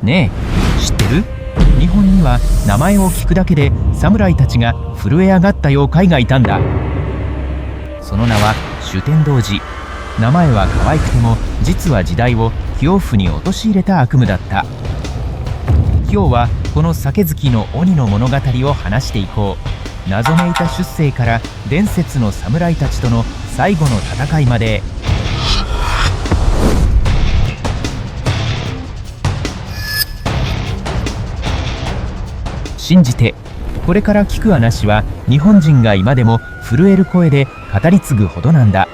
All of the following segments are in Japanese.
ねえ、知ってる？日本には名前を聞くだけで侍たちが震え上がった妖怪がいたんだ。その名は酒呑童子。名前は可愛くても実は時代を恐怖に陥れた悪夢だった。今日はこの酒好きの鬼の物語を話していこう。謎めいた出世から伝説の侍たちとの最後の戦いまで。信じて。これから聞く話は日本人が今でも震える声で語り継ぐほどなんだ。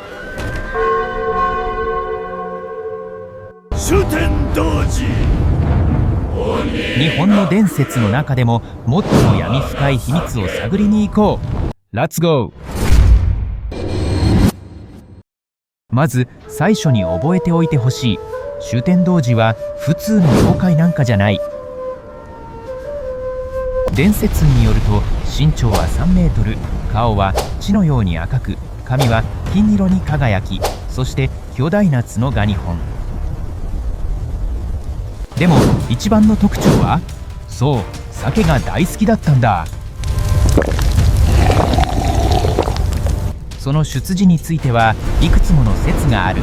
酒呑童子。日本の伝説の中でも最も闇深い秘密を探りに行こう。 Let's go。 まず最初に覚えておいてほしい。酒呑童子は普通の妖怪なんかじゃない。伝説によると身長は3メートル、顔は血のように赤く、髪は金色に輝き、そして巨大な角が2本。でも一番の特徴は、そう、酒が大好きだったんだ。その出自についてはいくつもの説がある。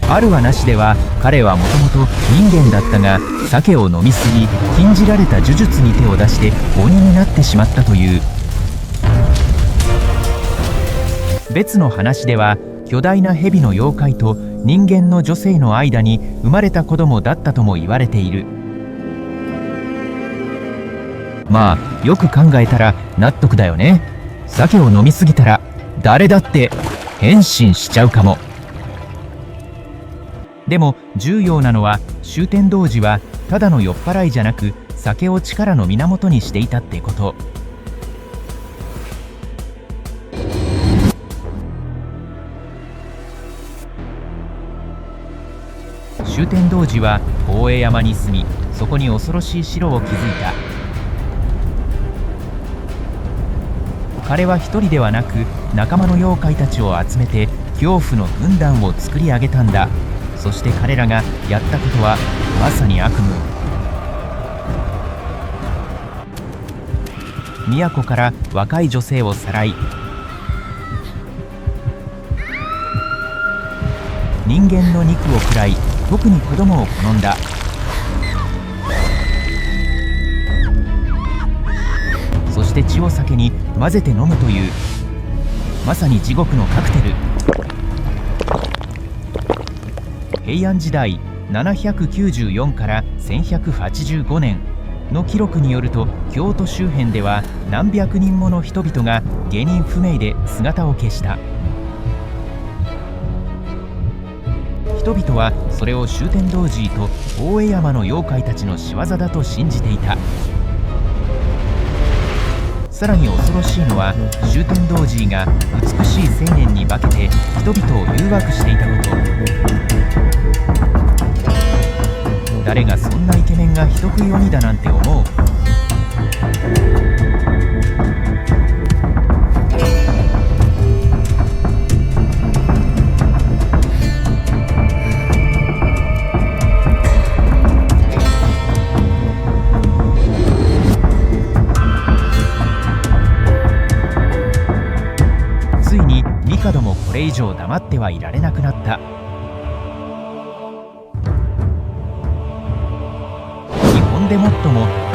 ある話では彼はもともと人間だったが、酒を飲みすぎ禁じられた呪術に手を出して鬼になってしまったという。別の話では巨大な蛇の妖怪と人間の女性の間に生まれた子供だったとも言われている。まあよく考えたら納得だよね。酒を飲みすぎたら誰だって変身しちゃうかも。でも重要なのは、酒呑童子はただの酔っ払いじゃなく酒を力の源にしていたってこと。酒呑童子は大江山に住み、そこに恐ろしい城を築いた。彼は一人ではなく仲間の妖怪たちを集めて恐怖の軍団を作り上げたんだ。そして彼らがやったことはまさに悪夢。都から若い女性をさらい、人間の肉を食らい、特に子供を好んだ。そして血を酒に混ぜて飲むという、まさに地獄のカクテル。平安時代794から1185年の記録によると、京都周辺では何百人もの人々が原因不明で姿を消した。人々はそれを酒呑童子と大江山の妖怪たちの仕業だと信じていた。さらに恐ろしいのは、酒呑童子が美しい青年に化けて人々を誘惑していたこと。誰がそんなイケメンが人食い鬼だなんて思う？ついに帝もこれ以上黙ってはいられなくなった。で最も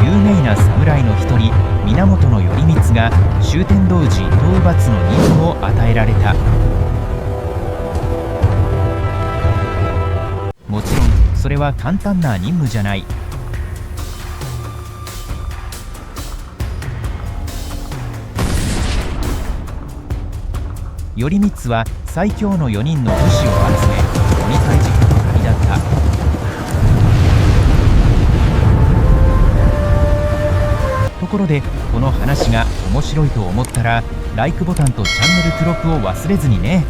有名な侍の一人、源頼光が酒呑童子討伐の任務を与えられた。もちろんそれは簡単な任務じゃない。頼光は最強の4人の武士を集め鬼退治へと旅立った。ところでこの話が面白いと思ったら、LIKE ボタンとチャンネル登録を忘れずにね。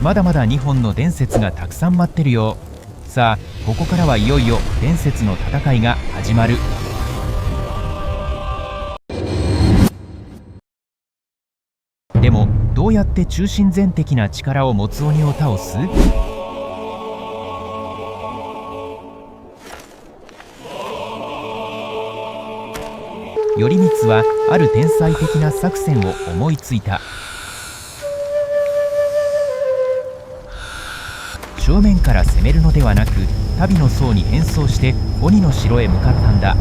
まだまだ日本の伝説がたくさん待ってるよ。さあここからはいよいよ伝説の戦いが始まる。でもどうやって中心全的な力を持つ鬼を倒す？頼光はある天才的な作戦を思いついた。正面から攻めるのではなく、旅の僧に変装して鬼の城へ向かったんだ。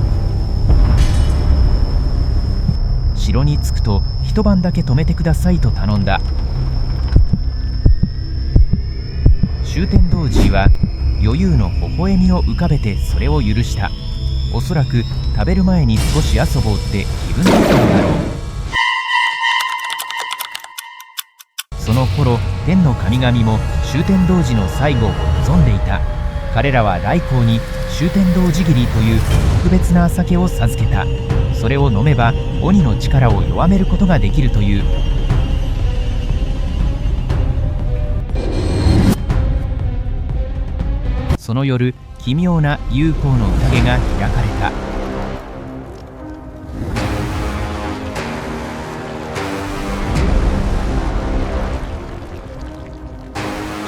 城に着くと一晩だけ泊めてくださいと頼んだ。周天童子は余裕の微笑みを浮かべてそれを許した。おそらく食べる前に少し遊ぼうって気分だったのだろう。その頃、天の神々も周天童子の最後を望んでいた。彼らは頼光に周天童子切という特別な酒を授けた。それを飲めば鬼の力を弱めることができるという。その夜、奇妙な友好の宴が開かれた。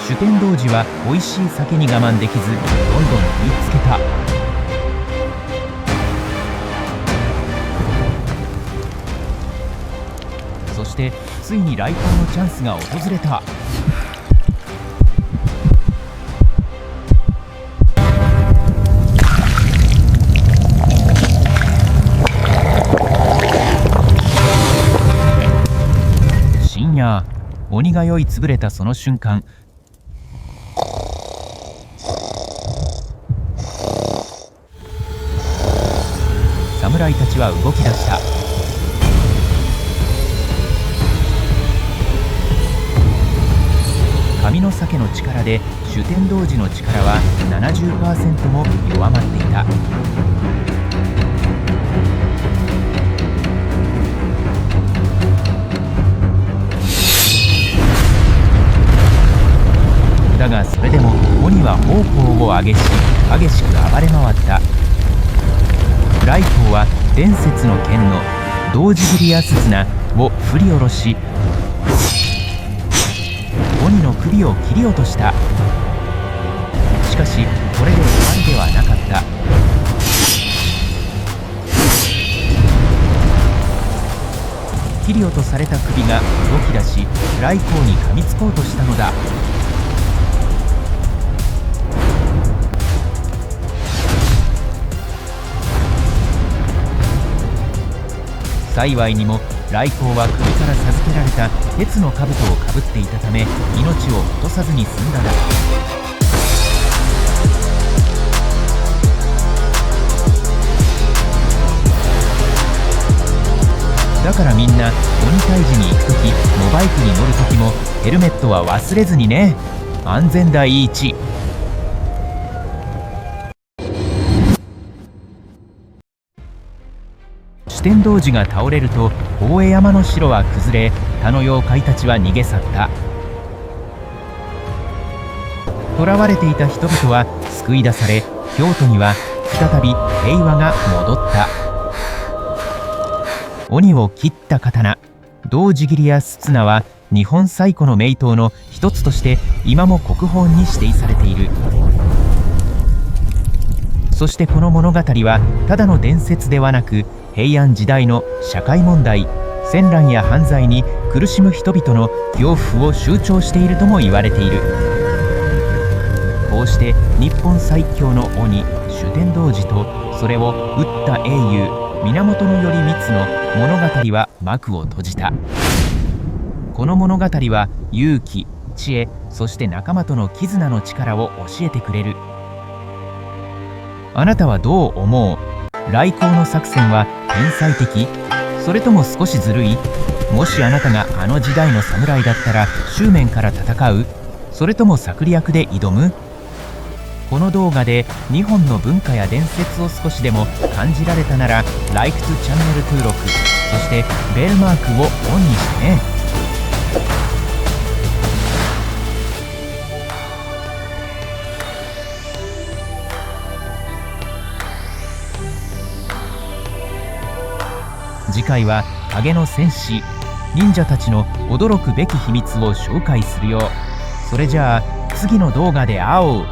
周天童子は美味しい酒に我慢できず、どんどん飲みつけた。そしてついに来訪のチャンスが訪れた。深夜、鬼が酔いつぶれたその瞬間、侍たちは動き出した。神の酒の力で周天童子の力は 70% も弱まっていた。だがそれでも鬼は方向を上げし激しく暴れ回った。頼光は伝説の剣の童子斬りや鈴名を振り下ろし、鬼の首を切り落とした。しかしこれで終わりではなかった。切り落とされた首が動き出し、頼光に噛みつこうとしたのだ。幸いにも頼光は首から授けられた鉄の兜をかぶっていたため、命を落とさずに済んだだ。だからみんな鬼退治に行くときもバイクに乗るときもヘルメットは忘れずにね。安全第一。周天童子が倒れると大江山の城は崩れ、他の妖怪たちは逃げ去った。囚われていた人々は救い出され、京都には再び平和が戻った。鬼を切った刀童子斬りや鈴名は日本最古の名刀の一つとして今も国宝に指定されている。そしてこの物語はただの伝説ではなく、平安時代の社会問題、戦乱や犯罪に苦しむ人々の恐怖を象徴しているとも言われている。こうして日本最強の鬼周天童子とそれを撃った英雄源頼光の物語は幕を閉じた。この物語は勇気、知恵、そして仲間との絆の力を教えてくれる。あなたはどう思う？頼光の作戦は天才的？それとも少しずるい？もしあなたがあの時代の侍だったら正面から戦う？それとも策略で挑む？この動画で日本の文化や伝説を少しでも感じられたなら Like to チャンネル登録、そしてベルマークをオンにしてね。次回は影の戦士忍者たちの驚くべき秘密を紹介するよ。それじゃあ次の動画で会おう。